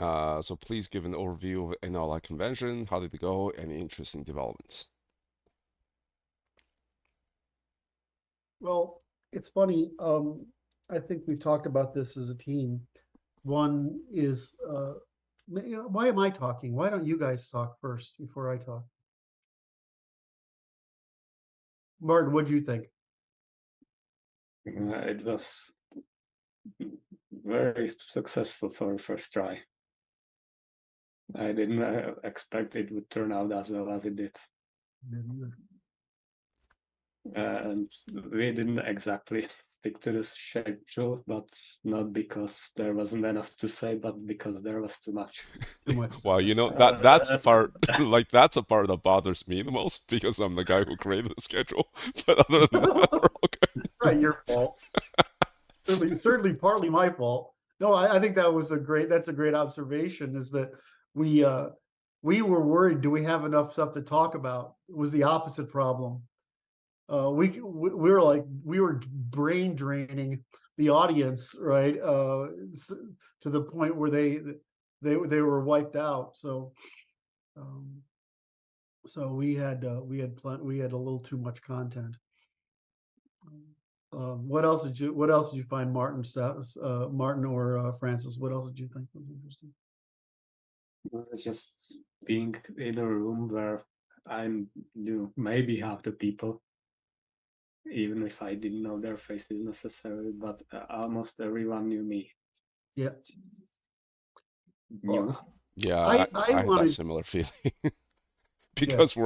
So please give an overview of NLI Convention, how did it go, any interesting developments. Well, it's funny. I think we've talked about this as a team. One is, why am I talking? Why don't you guys talk first before I talk? Martin, what do you think? It was very successful for first try. I didn't expect it would turn out as well as it did. And we didn't exactly stick to the schedule, but not because there wasn't enough to say, but because there was too much. Too much. Well, you know, that's the part, like, that's a part that bothers me the most because I'm the guy who created the schedule. But other than that, we're all good. Right, your fault. Certainly partly my fault. No, I think that's a great observation, is that we were worried, do we have enough stuff to talk about? It was the opposite problem. We were like, we were brain draining the audience, right? To the point where they were wiped out. So we had a little too much content. What else did you find, Martin, Martin or Francis? What else did you think was interesting? It's just being in a room where I knew maybe half the people, even if I didn't know their faces necessarily, but almost everyone knew me. Yeah. Knew. Yeah, I had wanted, that similar feeling because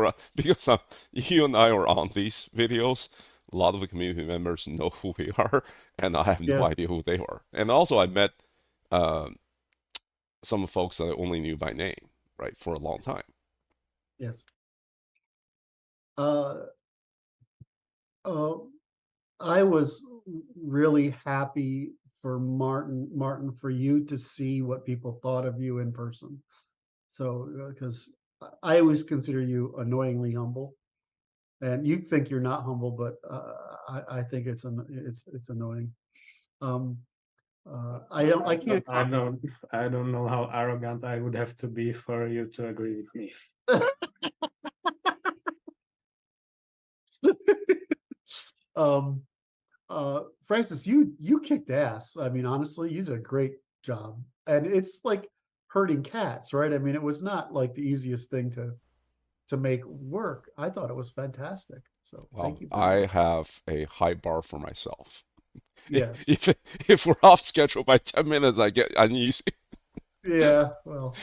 you and I are on these videos. A lot of the community members know who we are, and I have no yes, idea who they are. And also, I met some folks that I only knew by name, right, for a long time. yes. Uh, I was really happy for Martin, for you to see what people thought of you in person. So, because I always consider you annoyingly humble, and you think you're not humble, but I think it's annoying. I can't. I don't know how arrogant I would have to be for you to agree with me. Francis, you kicked ass. I mean, honestly, you did a great job, and it's like herding cats, right? I mean, it was not like the easiest thing to make work. I thought it was fantastic. So Well, thank you very I much. have a high bar for myself. Yes. If if we're off schedule by 10 minutes, I get uneasy. Yeah. Well.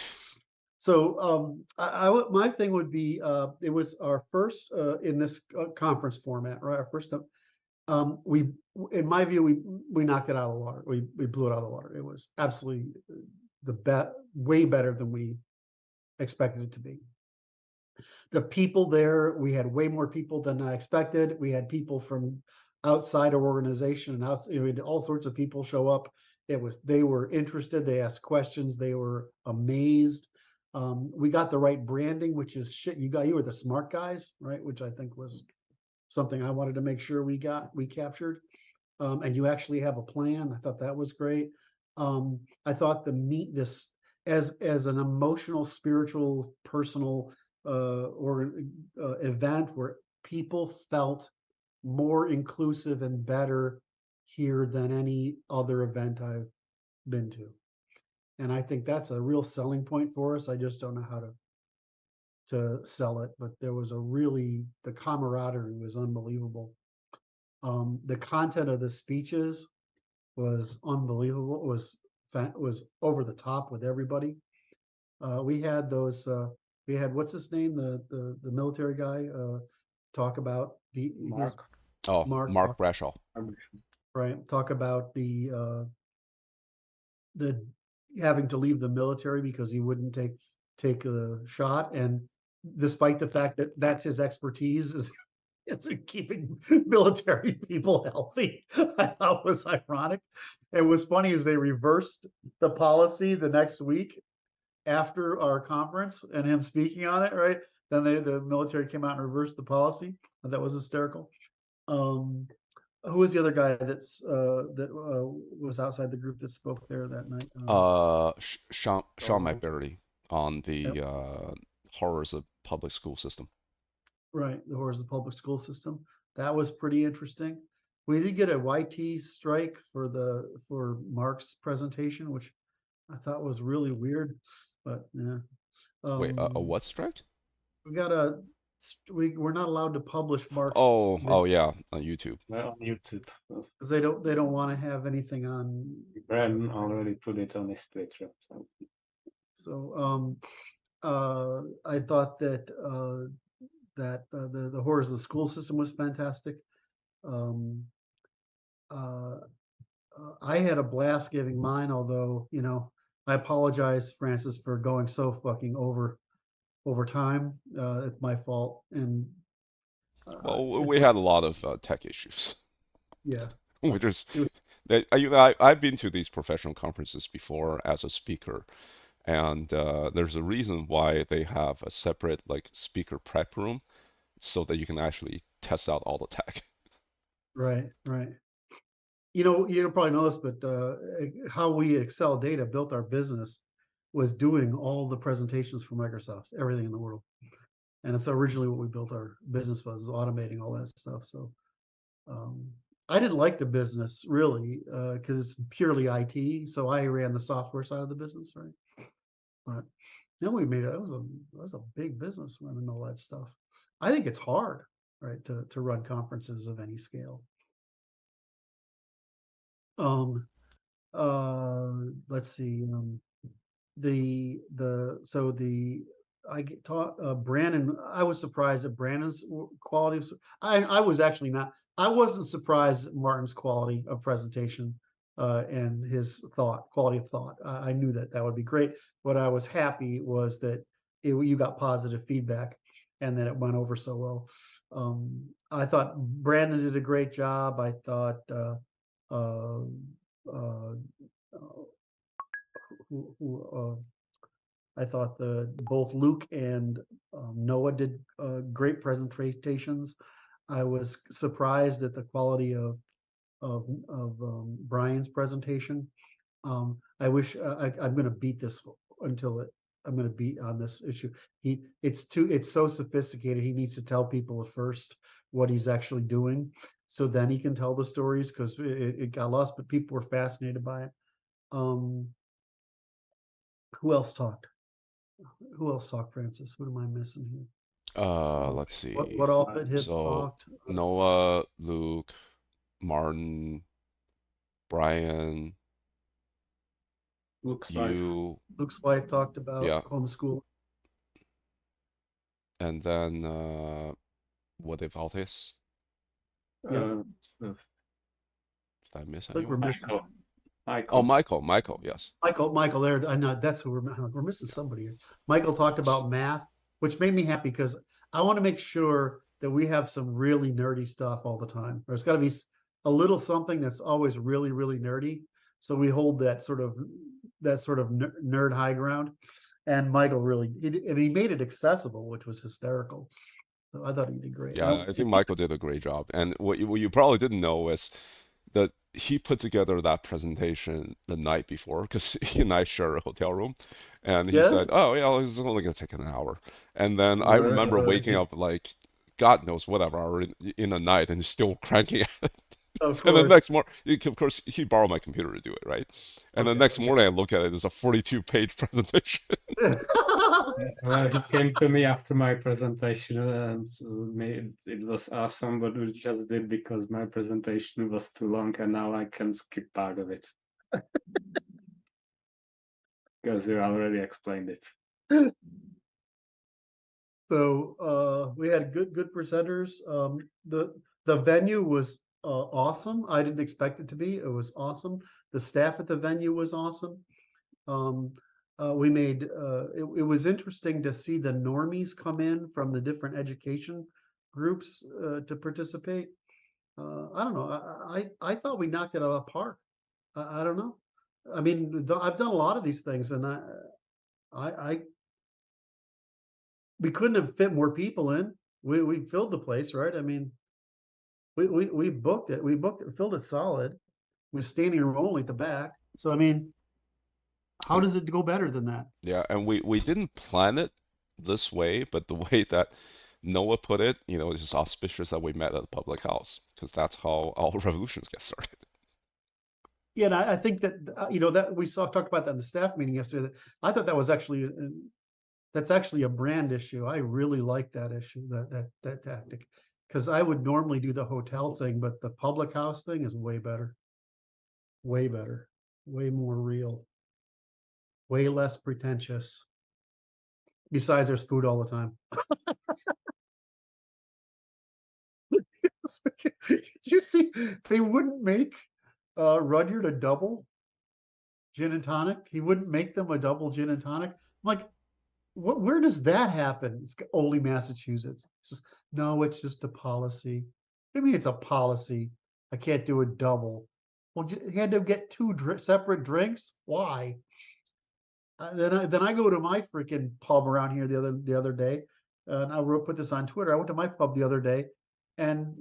So my thing would be, it was our first in this conference format, right? Our first time. We, in my view, we knocked it out of the water. We blew it out of the water. It was absolutely way better than we expected it to be. The people there, we had way more people than I expected. We had people from outside our organization and we had all sorts of people show up. They were interested. They asked questions. They were amazed. We got the right branding, which is shit. You were the smart guys, right? Which I think was something I wanted to make sure we captured. And you actually have a plan. I thought that was great. I thought this as an emotional, spiritual, personal event where people felt more inclusive and better here than any other event I've been to. And I think that's a real selling point for us. I just don't know how to sell it, but the camaraderie was unbelievable. The content of the speeches was unbelievable. It was over the top with everybody. We had what's his name, the military guy, talk about his Mark. Oh, Mark Mark Brashaw. right, talk about the having to leave the military because he wouldn't take a shot, and despite the fact that that's his expertise, is it's keeping military people healthy. I thought was ironic. It was funny as they reversed the policy the next week after our conference and him speaking on it, right? Then the military came out and reversed the policy. That was hysterical. Um, Who was the other guy that was outside the group that spoke there that night? Sean Oh, McBurry on Yep. the horrors of public school system. Right, the horrors of the public school system. That was pretty interesting. We did get a YT strike for Mark's presentation, which I thought was really weird, but yeah. Wait, a Um, what strike? we got we're not allowed to publish Mark's Oh yeah, on YouTube. well, on YouTube. because they don't want to have anything on. Bryan already put it on his Twitter. So I thought that the horrors of the school system was fantastic. Um, uh, I had a blast giving mine, although, I apologize, Francis, for going so fucking over time. It's my fault. And Well, it's we like, had a lot of tech issues, yeah, which is it was, that I've been to these professional conferences before as a speaker, and there's a reason why they have a separate like speaker prep room so that you can actually test out all the tech. right, right. You don't probably know this, but how we at Excel Data built our business was doing all the presentations for Microsoft, everything in the world. And it's originally what we built our business was automating all that stuff. So um, I didn't like the business really because it's purely IT. So I ran the software side of the business, right? But then we made it. It was a big business running all that stuff. I think it's hard, right, to run conferences of any scale. Um, let's see. So I taught Brandon. I was surprised at Brandon's quality of. I was actually not. I wasn't surprised at Martin's quality of presentation and his quality of thought. I knew that would be great. What I was happy was that you got positive feedback and that it went over so well. I thought Brandon did a great job. I thought uh, uh, I thought both Luke and Noah did great presentations. I was surprised at the quality of Bryan's presentation. I wish I'm going to beat this until I'm going to beat on this issue. It's so sophisticated. He needs to tell people at first what he's actually doing, so then he can tell the stories because it got lost. But people were fascinated by it. Um, who else talked? Who else talked, Francis? What am I missing here? Let's What see. all fit his So talked? Noah, Luke, Martin, Bryan, Looks like you, Luke's wife talked about yeah, homeschool. and then what if Altis? Yeah, stuff. Did I miss I think we're anyone? missing Oh, Michael. Michael, yes. Michael. There, I know that's who we're missing Yeah. somebody here. Michael talked about math, which made me happy because I want to make sure that we have some really nerdy stuff all the time. There's got to be a little something that's always really, really nerdy. So we hold that sort of nerd high ground. And Michael and he made it accessible, which was hysterical. So I thought he did great. Yeah, I think Michael did a great job. And what you probably didn't know is that he put together that presentation the night before because he and I share a hotel room. And he said, Yes, "Oh, yeah, it's only gonna take an hour." And then I remember waking Uh, up like God knows whatever hour in the night and still cranking it. of And the course. next morning, of course, he borrowed my computer to do it, right? And the Okay. next morning, I look at it, it's a 42-page presentation. well, he came to me after my presentation and it was awesome, but we just did because my presentation was too long and now I can skip part of it. Because you already explained it. So we had good presenters. The venue was awesome. I didn't expect it to be. It was awesome. The staff at the venue was awesome. Um, it was interesting to see the normies come in from the different education groups to participate. I don't know. I thought we knocked it out of the park. I don't know. I mean, I've done a lot of these things, and I we couldn't have fit more people in. We filled the place, right? I mean, We booked it. We booked it, filled it solid. We're standing room only at the back. So I mean, how does it go better than that? Yeah, and we didn't plan it this way, but the way that Noah put it, it's just auspicious that we met at a public house because that's how all revolutions get started. Yeah, and I think that that we talked about that in the staff meeting yesterday. I thought that was actually that's actually a brand issue. I really like that issue, that tactic, because I would normally do the hotel thing, but the public house thing is way better, way better, way more real, way less pretentious. Besides, there's food all the time. Did you see they wouldn't make Rudyard a double gin and tonic? He wouldn't make them a double gin and tonic. I'm like, where does that happen? It's only Massachusetts. He says, no, it's just a policy. I mean, it's a policy. I can't do a double. Well, he had to get two separate drinks. Why? Then I go to my freaking pub around here the other day, and I put this on Twitter. I went to my pub the other day, and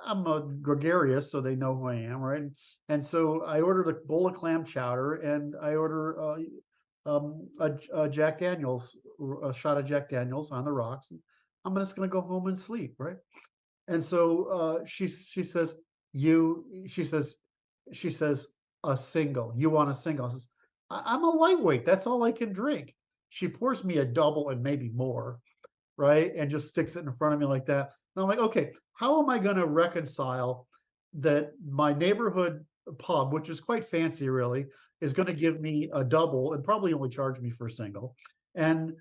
I'm a gregarious, so they know who I am, right? And so I ordered a bowl of clam chowder, and I order a Jack Daniels, a shot of Jack Daniels on the rocks. And I'm just gonna go home and sleep, right? And so she says, she says a single. You want a single? I says, I'm a lightweight. That's all I can drink. She pours me a double and maybe more, right? And just sticks it in front of me like that. And I'm like, okay, how am I going to reconcile that my neighborhood pub, which is quite fancy really, is going to give me a double and probably only charge me for a single. And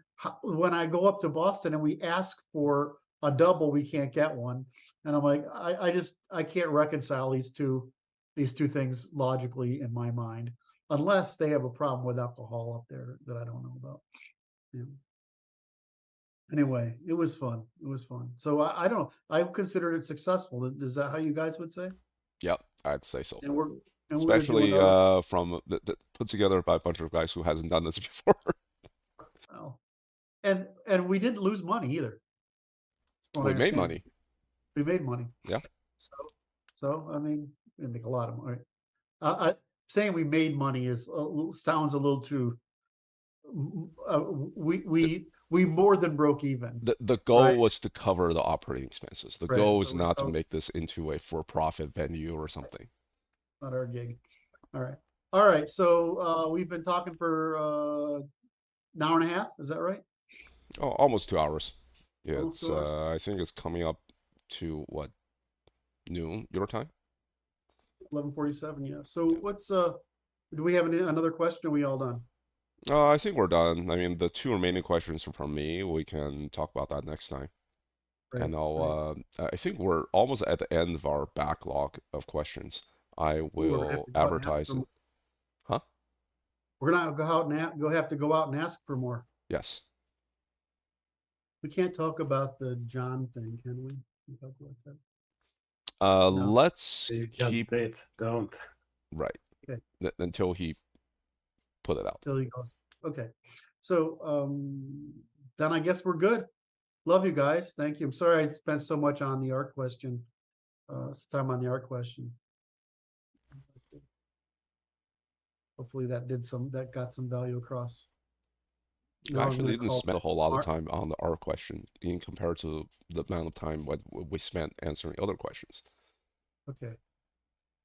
when I go up to Boston and we ask for a double, we can't get one. And I'm like, I can't reconcile these two things logically in my mind, unless they have a problem with alcohol up there that I don't know about. Yeah. Anyway, it was fun. It was fun. So I don't know. I considered it successful. Is that how you guys would say? Yep, I'd say so. And we're doing Especially other. from put together by a bunch of guys who hasn't done this before. Well, and we didn't lose money either. From what I We made understand, money. we made money. Yeah. So I mean, we didn't make a lot of money. Saying we made money sounds a little too. We more than broke even, The goal right? was to cover the operating expenses. The Right. goal So was not to make this into a for-profit venue or something. not our gig. All right. All right. So we've been talking for an hour and a half. Is that right? Oh, almost 2 hours. Yeah, Almost it's 2 hours. I think it's coming up to what, noon your time? 11:47. Yeah. So what's do we have another question? Are we all done? I think we're done. I mean, the two remaining questions are from me. We can talk about that next time. Right. And Right. I think we're almost at the end of our backlog of questions. I Ooh, we're gonna have will to go out and ask advertise for it. more. Huh? We're gonna go out and have to go out and ask for more. Yes. We can't talk about the John thing, can we? Can talk about that? No. Let's You just keep did, don't. right Okay. until he put it out. Till he goes. Okay. So then I guess we're good. Love you guys. Thank you. I'm sorry I spent so much on the art question. Time on the art question. Hopefully that got some value across. We Now I'm actually gonna didn't call spend a whole lot of Mark. time on the R question in compared to the amount of time what we spent answering other questions. Okay.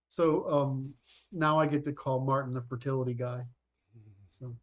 So now I get to call Martin the fertility guy. So